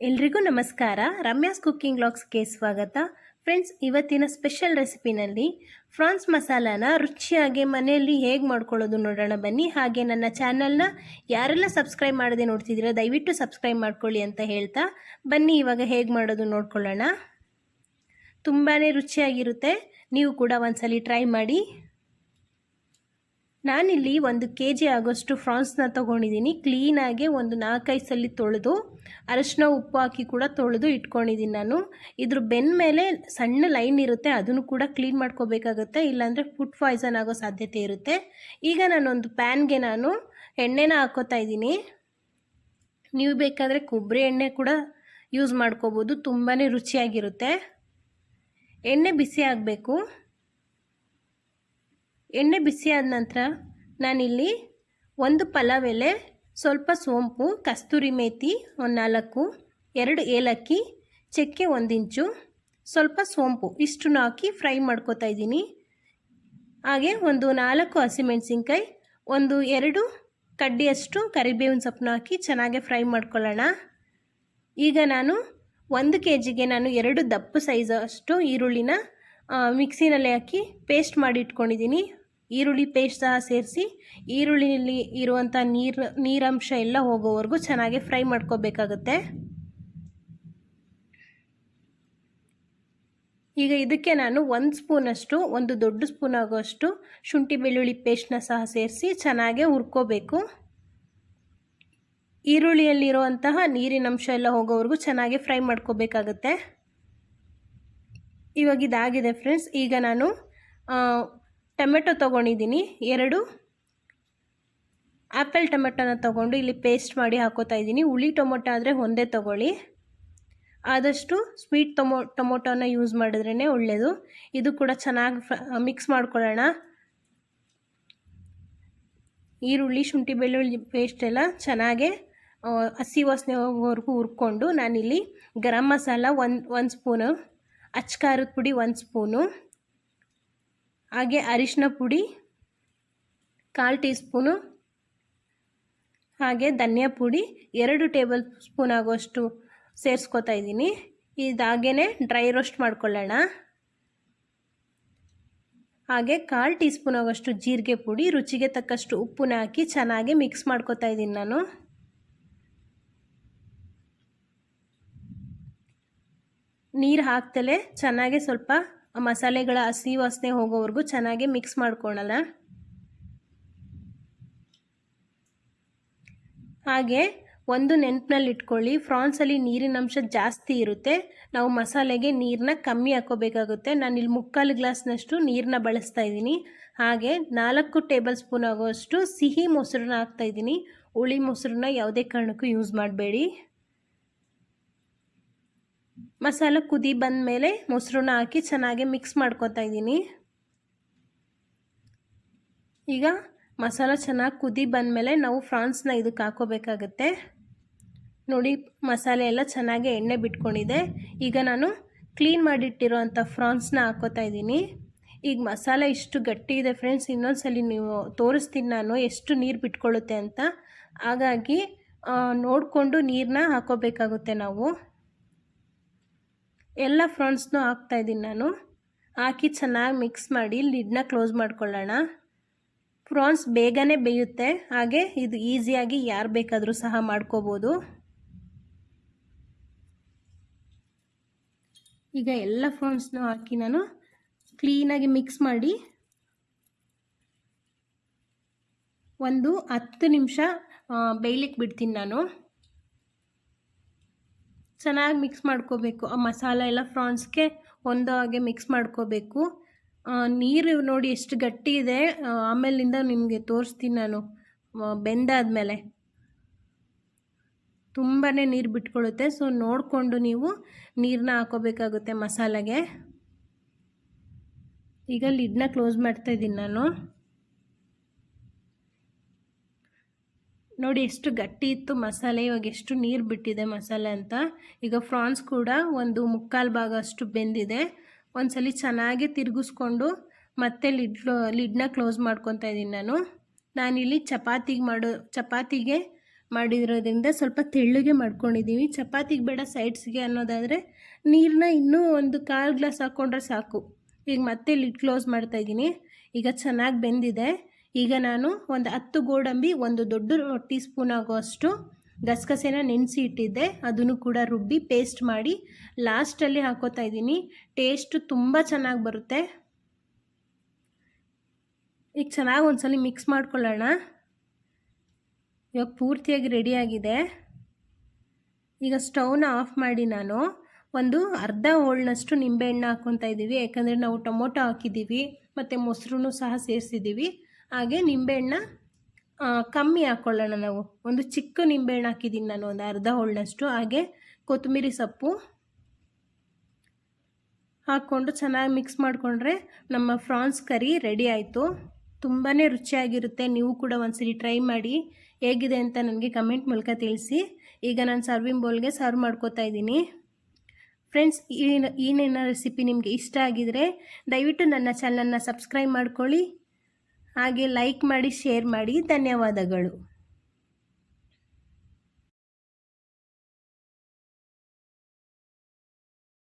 ಎಲ್ರಿಗೂ ನಮಸ್ಕಾರ. ರಮ್ಯಾಸ್ ಕುಕ್ಕಿಂಗ್ ವ್ಲಾಗ್ಸ್ಗೆ ಸ್ವಾಗತ. ಫ್ರೆಂಡ್ಸ್, ಇವತ್ತಿನ ಸ್ಪೆಷಲ್ ರೆಸಿಪಿನಲ್ಲಿ ಫ್ರಾನ್ಸ್ ಮಸಾಲಾನ ರುಚಿಯಾಗಿ ಮನೆಯಲ್ಲಿ ಹೇಗೆ ಮಾಡ್ಕೊಳ್ಳೋದು ನೋಡೋಣ ಬನ್ನಿ. ಹಾಗೆ ನನ್ನ ಚಾನಲ್ನ ಯಾರೆಲ್ಲ ಸಬ್ಸ್ಕ್ರೈಬ್ ಮಾಡದೆ ನೋಡ್ತಿದ್ದೀರಾ ದಯವಿಟ್ಟು ಸಬ್ಸ್ಕ್ರೈಬ್ ಮಾಡ್ಕೊಳ್ಳಿ ಅಂತ ಹೇಳ್ತಾ ಬನ್ನಿ ಇವಾಗ ಹೇಗೆ ಮಾಡೋದು ನೋಡ್ಕೊಳ್ಳೋಣ. ತುಂಬಾ ರುಚಿಯಾಗಿರುತ್ತೆ, ನೀವು ಕೂಡ ಒಂದ್ಸಲಿ ಟ್ರೈ ಮಾಡಿ. ನಾನಿಲ್ಲಿ 1 kg ಆಗೋಷ್ಟು ಫ್ರಾನ್ಸ್ನ ತೊಗೊಂಡಿದ್ದೀನಿ. ಕ್ಲೀನಾಗಿ ಒಂದು 4-5 ಸಲ ತೊಳೆದು ಅರಿಶಿನ ಉಪ್ಪು ಹಾಕಿ ಕೂಡ ತೊಳೆದು ಇಟ್ಕೊಂಡಿದ್ದೀನಿ ನಾನು. ಇದ್ರ ಬೆನ್ನ ಮೇಲೆ ಸಣ್ಣ ಲೈನ್ ಇರುತ್ತೆ, ಅದನ್ನು ಕೂಡ ಕ್ಲೀನ್ ಮಾಡ್ಕೋಬೇಕಾಗುತ್ತೆ, ಇಲ್ಲಾಂದರೆ ಫುಡ್ ಪಾಯ್ಸನ್ ಆಗೋ ಸಾಧ್ಯತೆ ಇರುತ್ತೆ. ಈಗ ನಾನೊಂದು ಪ್ಯಾನ್ಗೆ ಎಣ್ಣೆನ ಹಾಕೋತಾ ಇದ್ದೀನಿ. ನೀವು ಬೇಕಾದರೆ ಕೊಬ್ಬರಿ ಎಣ್ಣೆ ಕೂಡ ಯೂಸ್ ಮಾಡ್ಕೋಬೋದು, ತುಂಬಾ ರುಚಿಯಾಗಿರುತ್ತೆ. ಎಣ್ಣೆ ಬಿಸಿ ಆಗಬೇಕು. ಎಣ್ಣೆ ಬಿಸಿ ಆದ ನಂತರ ನಾನಿಲ್ಲಿ 1 ಪಲಾವ್ ಎಲೆ, ಸ್ವಲ್ಪ ಸೋಂಪು, ಕಸ್ತೂರಿ ಮೇಥಿ 4, 2 ಏಲಕ್ಕಿ, ಚಕ್ಕೆ 1 ಇಂಚು, ಸ್ವಲ್ಪ ಸೋಂಪು ಇಷ್ಟನ್ನು ಹಾಕಿ ಫ್ರೈ ಮಾಡ್ಕೋತಾ ಇದ್ದೀನಿ. ಹಾಗೆ ಒಂದು 4 ಹಸಿಮೆಣಸಿನ್ಕಾಯಿ, 1-2 ಕಡ್ಡಿಯಷ್ಟು ಕರಿಬೇವಿನ ಸೊಪ್ಪನ್ನ ಹಾಕಿ ಚೆನ್ನಾಗಿ ಫ್ರೈ ಮಾಡ್ಕೊಳ್ಳೋಣ. ಈಗ ನಾನು 1 kgಗೆ 2 ದಪ್ಪ ಸೈಜ್ ಅಷ್ಟು ಈರುಳ್ಳಿನ ಮಿಕ್ಸಿನಲ್ಲಿ ಹಾಕಿ ಪೇಸ್ಟ್ ಮಾಡಿ ಇಟ್ಕೊಂಡಿದ್ದೀನಿ. ಈರುಳ್ಳಿ ಪೇಸ್ಟ್ ಸಹ ಸೇರಿಸಿ ಈರುಳ್ಳಿನಲ್ಲಿ ಇರುವಂಥ ನೀರಂಶ ಎಲ್ಲ ಹೋಗೋವರೆಗೂ ಚೆನ್ನಾಗಿ ಫ್ರೈ ಮಾಡ್ಕೋಬೇಕಾಗುತ್ತೆ. ಈಗ ಇದಕ್ಕೆ ನಾನು 1 ಸ್ಪೂನಷ್ಟು, 1 ದೊಡ್ಡ ಸ್ಪೂನ್ ಆಗೋಷ್ಟು ಶುಂಠಿ ಬೆಳ್ಳುಳ್ಳಿ ಪೇಸ್ಟ್ನ ಸಹ ಸೇರಿಸಿ ಚೆನ್ನಾಗಿ ಹುರ್ಕೋಬೇಕು. ಈರುಳ್ಳಿಯಲ್ಲಿರುವಂತಹ ನೀರಿನಂಶ ಎಲ್ಲ ಹೋಗೋವರೆಗೂ ಚೆನ್ನಾಗಿ ಫ್ರೈ ಮಾಡ್ಕೋಬೇಕಾಗುತ್ತೆ. ಇವಾಗ ಇದಾಗಿದೆ ಫ್ರೆಂಡ್ಸ್. ಈಗ ನಾನು ಟೊಮೆಟೊ ತೊಗೊಂಡಿದ್ದೀನಿ, 2 ಆ್ಯಪಲ್ ಟೊಮೆಟೊನ ತೊಗೊಂಡು ಇಲ್ಲಿ ಪೇಸ್ಟ್ ಮಾಡಿ ಹಾಕೋತಾ ಇದ್ದೀನಿ. ಹುಳಿ ಟೊಮೊಟೊ ಆದರೆ ಒಂದೇ ತೊಗೊಳ್ಳಿ, ಆದಷ್ಟು ಸ್ವೀಟ್ ಟೊಮೊಟೊನ ಯೂಸ್ ಮಾಡಿದ್ರೇ ಒಳ್ಳೆಯದು. ಇದು ಕೂಡ ಚೆನ್ನಾಗಿ ಮಿಕ್ಸ್ ಮಾಡ್ಕೊಳ್ಳೋಣ. ಈರುಳ್ಳಿ ಶುಂಠಿ ಬೆಳ್ಳುಳ್ಳಿ ಪೇಸ್ಟ್ ಎಲ್ಲ ಚೆನ್ನಾಗೆ ಹಸಿ ವಾಸನೆ ಹೋಗೋವರೆಗೂ ಹುರ್ಕೊಂಡು ನಾನಿಲ್ಲಿ ಗರಂ ಮಸಾಲ 1 ಸ್ಪೂನು, ಅಚ್ಚ ಖಾರದ ಪುಡಿ 1 ಸ್ಪೂನು, ಹಾಗೆ ಅರಿಶಿನ ಪುಡಿ 1/4 ಟೀ ಸ್ಪೂನು, ಹಾಗೆ ಧನಿಯಾ ಪುಡಿ 2 ಟೇಬಲ್ ಸ್ಪೂನ್ ಆಗೋಷ್ಟು ಸೇರಿಸ್ಕೊತಾ ಇದ್ದೀನಿ. ಇದಾಗೇ ಡ್ರೈ ರೋಸ್ಟ್ ಮಾಡ್ಕೊಳ್ಳೋಣ. ಹಾಗೆ 1/4 ಟೀ ಸ್ಪೂನ್ ಆಗೋಷ್ಟು ಜೀರಿಗೆ ಪುಡಿ, ರುಚಿಗೆ ತಕ್ಕಷ್ಟು ಉಪ್ಪನ್ನ ಹಾಕಿ ಚೆನ್ನಾಗಿ ಮಿಕ್ಸ್ ಮಾಡ್ಕೊತಾ ಇದ್ದೀನಿ ನಾನು. ನೀರು ಹಾಕ್ತಲೇ ಚೆನ್ನಾಗಿ ಸ್ವಲ್ಪ ಮಸಾಲೆಗಳ ಹಸಿ ವಾಸನೆ ಹೋಗೋವರೆಗೂ ಚೆನ್ನಾಗಿ ಮಿಕ್ಸ್ ಮಾಡ್ಕೊಳ್ಳೋಣ. ಹಾಗೆ ಒಂದು ನೆನಪಿನಲ್ಲಿ ಇಟ್ಕೊಳ್ಳಿ, ಫ್ರಾನ್ಸಲ್ಲಿ ನೀರಿನಂಶ ಜಾಸ್ತಿ ಇರುತ್ತೆ. ನಾವು ಮಸಾಲೆಗೆ ನೀರನ್ನ ಕಮ್ಮಿ ಹಾಕೋಬೇಕಾಗುತ್ತೆ. ನಾನಿಲ್ಲಿ 3/4 ಗ್ಲಾಸ್ನಷ್ಟು ನೀರನ್ನ ಬಳಸ್ತಾ ಇದ್ದೀನಿ. ಹಾಗೆ 4 ಟೇಬಲ್ ಸ್ಪೂನ್ ಆಗೋಷ್ಟು ಸಿಹಿ ಮೊಸರನ್ನ ಹಾಕ್ತಾಯಿದ್ದೀನಿ. ಹುಳಿ ಮೊಸರನ್ನ ಯಾವುದೇ ಕಾರಣಕ್ಕೂ ಯೂಸ್ ಮಾಡಬೇಡಿ. ಮಸಾಲ ಕುದಿ ಬಂದ ಮೇಲೆ ಮೊಸರನ್ನ ಹಾಕಿ ಚೆನ್ನಾಗಿ ಮಿಕ್ಸ್ ಮಾಡ್ಕೊತಾ ಇದ್ದೀನಿ. ಈಗ ಮಸಾಲ ಚೆನ್ನಾಗಿ ಕುದಿ ಬಂದಮೇಲೆ ನಾವು ಫ್ರಾನ್ಸ್ನ ಇದಕ್ಕೆ ಹಾಕೋಬೇಕಾಗತ್ತೆ. ನೋಡಿ, ಮಸಾಲೆ ಎಲ್ಲ ಚೆನ್ನಾಗಿ ಎಣ್ಣೆ ಬಿಟ್ಕೊಂಡಿದೆ. ಈಗ ನಾನು ಕ್ಲೀನ್ ಮಾಡಿಟ್ಟಿರೋಂಥ ಫ್ರಾನ್ಸ್ನ ಹಾಕೋತಾ ಇದ್ದೀನಿ. ಈಗ ಮಸಾಲೆ ಇಷ್ಟು ಗಟ್ಟಿ ಇದೆ ಫ್ರೆಂಡ್ಸ್, ಇನ್ನೊಂದ್ಸಲಿ ನೀವು ತೋರಿಸ್ತೀನಿ ನಾನು ಎಷ್ಟು ನೀರು ಬಿಟ್ಕೊಳ್ಳುತ್ತೆ ಅಂತ. ಹಾಗಾಗಿ ನೋಡಿಕೊಂಡು ನೀರನ್ನ ಹಾಕೋಬೇಕಾಗುತ್ತೆ ನಾವು. ಎಲ್ಲ ಫ್ರಾನ್ಸ್ನೂ ಹಾಕ್ತಾಯಿದ್ದೀನಿ ನಾನು. ಹಾಕಿ ಚೆನ್ನಾಗಿ ಮಿಕ್ಸ್ ಮಾಡಿ ಲಿಡ್ನ ಕ್ಲೋಸ್ ಮಾಡ್ಕೊಳ್ಳೋಣ. ಫ್ರಾನ್ಸ್ ಬೇಗನೆ ಬೇಯುತ್ತೆ, ಹಾಗೆ ಇದು ಈಸಿಯಾಗಿ ಯಾರು ಬೇಕಾದರೂ ಸಹ ಮಾಡ್ಕೋಬೋದು. ಈಗ ಎಲ್ಲ ಫ್ರಾನ್ಸ್ನೂ ಹಾಕಿ ನಾನು ಕ್ಲೀನಾಗಿ ಮಿಕ್ಸ್ ಮಾಡಿ ಒಂದು 10 ನಿಮಿಷ ಬೇಯಲಿಕ್ಕೆ ಬಿಡ್ತೀನಿ ನಾನು. ಚೆನ್ನಾಗಿ ಮಿಕ್ಸ್ ಮಾಡ್ಕೋಬೇಕು. ಆ ಮಸಾಲ ಎಲ್ಲ ಫ್ರಾನ್ಸ್ಗೆ ಒಂದು ಹಾಗೆ ಮಿಕ್ಸ್ ಮಾಡ್ಕೋಬೇಕು. ನೀರು ನೋಡಿ ಎಷ್ಟು ಗಟ್ಟಿ ಇದೆ, ಆಮೇಲಿಂದ ನಿಮಗೆ ತೋರಿಸ್ತೀನಿ ನಾನು. ಬೆಂದಾದಮೇಲೆ ತುಂಬಾ ನೀರು ಬಿಟ್ಕೊಳ್ಳುತ್ತೆ, ಸೊ ನೋಡಿಕೊಂಡು ನೀವು ನೀರನ್ನ ಹಾಕೋಬೇಕಾಗುತ್ತೆ ಮಸಾಲೆಗೆ. ಈಗ ಲಿಡ್ನ ಕ್ಲೋಸ್ ಮಾಡ್ತಾಯಿದ್ದೀನಿ ನಾನು. ನೋಡಿ ಎಷ್ಟು ಗಟ್ಟಿ ಇತ್ತು ಮಸಾಲೆ, ಇವಾಗ ಎಷ್ಟು ನೀರು ಬಿಟ್ಟಿದೆ ಮಸಾಲೆ ಅಂತ. ಈಗ ಫ್ರಾನ್ಸ್ ಕೂಡ 1/4 ಭಾಗ ಅಷ್ಟು ಬೆಂದಿದೆ. ಒಂದ್ಸಲಿ ಚೆನ್ನಾಗಿ ತಿರುಗಿಸ್ಕೊಂಡು ಮತ್ತೆ ಲಿಡ್ನ ಕ್ಲೋಸ್ ಮಾಡ್ಕೊತಾ ಇದ್ದೀನಿ ನಾನು. ನಾನಿಲ್ಲಿ ಚಪಾತಿಗೆ ಮಾಡಿರೋದ್ರಿಂದ ಸ್ವಲ್ಪ ತೆಳ್ಳಗೆ ಮಾಡ್ಕೊಂಡಿದ್ದೀವಿ. ಚಪಾತಿಗೆ ಬೇಡ ಸೈಡ್ಸ್ಗೆ ಅನ್ನೋದಾದರೆ ನೀರನ್ನ ಇನ್ನೂ ಒಂದು 1/4 ಗ್ಲಾಸ್ ಹಾಕ್ಕೊಂಡ್ರೆ ಸಾಕು. ಈಗ ಮತ್ತೆ ಲಿಡ್ ಕ್ಲೋಸ್ ಮಾಡ್ತಾಯಿದ್ದೀನಿ. ಈಗ ಚೆನ್ನಾಗಿ ಬೆಂದಿದೆ. ಈಗ ನಾನು ಒಂದು 10 ಗೋಡಂಬಿ, ಒಂದು ದೊಡ್ಡ ಟೀ ಸ್ಪೂನ್ ಆಗುವಷ್ಟು ಗಸಗಸೆನ ನೆನೆಸಿ ಇಟ್ಟಿದ್ದೆ, ಅದನ್ನು ಕೂಡ ರುಬ್ಬಿ ಪೇಸ್ಟ್ ಮಾಡಿ ಲಾಸ್ಟಲ್ಲಿ ಹಾಕೋತಾ ಇದ್ದೀನಿ. ಟೇಸ್ಟು ತುಂಬ ಚೆನ್ನಾಗಿ ಬರುತ್ತೆ. ಈಗ ಚೆನ್ನಾಗಿ ಒಂದ್ಸಲ ಮಿಕ್ಸ್ ಮಾಡ್ಕೊಳ್ಳೋಣ. ಇವಾಗ ಪೂರ್ತಿಯಾಗಿ ರೆಡಿಯಾಗಿದೆ. ಈಗ ಸ್ಟವ್ನ ಆಫ್ ಮಾಡಿ ನಾನು ಒಂದು ಅರ್ಧ ಹೋಳನಷ್ಟು ನಿಂಬೆಹಣ್ಣು ಹಾಕ್ಕೊತಾ ಇದ್ದೀವಿ. ಯಾಕಂದರೆ ನಾವು ಟೊಮೊಟೊ ಹಾಕಿದ್ದೀವಿ ಮತ್ತು ಮೊಸರು ಸಹ ಸೇರಿಸಿದ್ದೀವಿ. ಹಾಗೆ ನಿಂಬೆಹಣ್ಣ ಕಮ್ಮಿ ಹಾಕ್ಕೊಳ್ಳೋಣ ನಾವು. ಒಂದು ಚಿಕ್ಕ ನಿಂಬೆಹಣ್ಣು ಹಾಕಿದ್ದೀನಿ ನಾನು, ಒಂದು ಅರ್ಧ ಹೋಳನಷ್ಟು. ಹಾಗೆ ಕೊತ್ತಂಬರಿ ಸೊಪ್ಪು ಹಾಕ್ಕೊಂಡು ಚೆನ್ನಾಗಿ ಮಿಕ್ಸ್ ಮಾಡಿಕೊಂಡ್ರೆ ನಮ್ಮ ಫ್ರಾನ್ಸ್ ಕರಿ ರೆಡಿ ಆಯಿತು. ತುಂಬಾ ರುಚಿಯಾಗಿರುತ್ತೆ. ನೀವು ಕೂಡ ಒಂದ್ಸರಿ ಟ್ರೈ ಮಾಡಿ. ಹೇಗಿದೆ ಅಂತ ನನಗೆ ಕಮೆಂಟ್ ಮೂಲಕ ತಿಳಿಸಿ. ಈಗ ನಾನು ಸರ್ವಿಂಗ್ ಬೌಲ್ಗೆ ಸರ್ವ್ ಮಾಡ್ಕೋತಾ ಇದ್ದೀನಿ. ಫ್ರೆಂಡ್ಸ್, ಈ ನನ್ನ ರೆಸಿಪಿ ನಿಮಗೆ ಇಷ್ಟ ಆಗಿದರೆ ದಯವಿಟ್ಟು ನನ್ನ ಚಾನಲನ್ನು ಸಬ್ಸ್ಕ್ರೈಬ್ ಮಾಡ್ಕೊಳ್ಳಿ. ಹಾಗೆ ಲೈಕ್ ಮಾಡಿ, ಶೇರ್ ಮಾಡಿ. ಧನ್ಯವಾದಗಳು.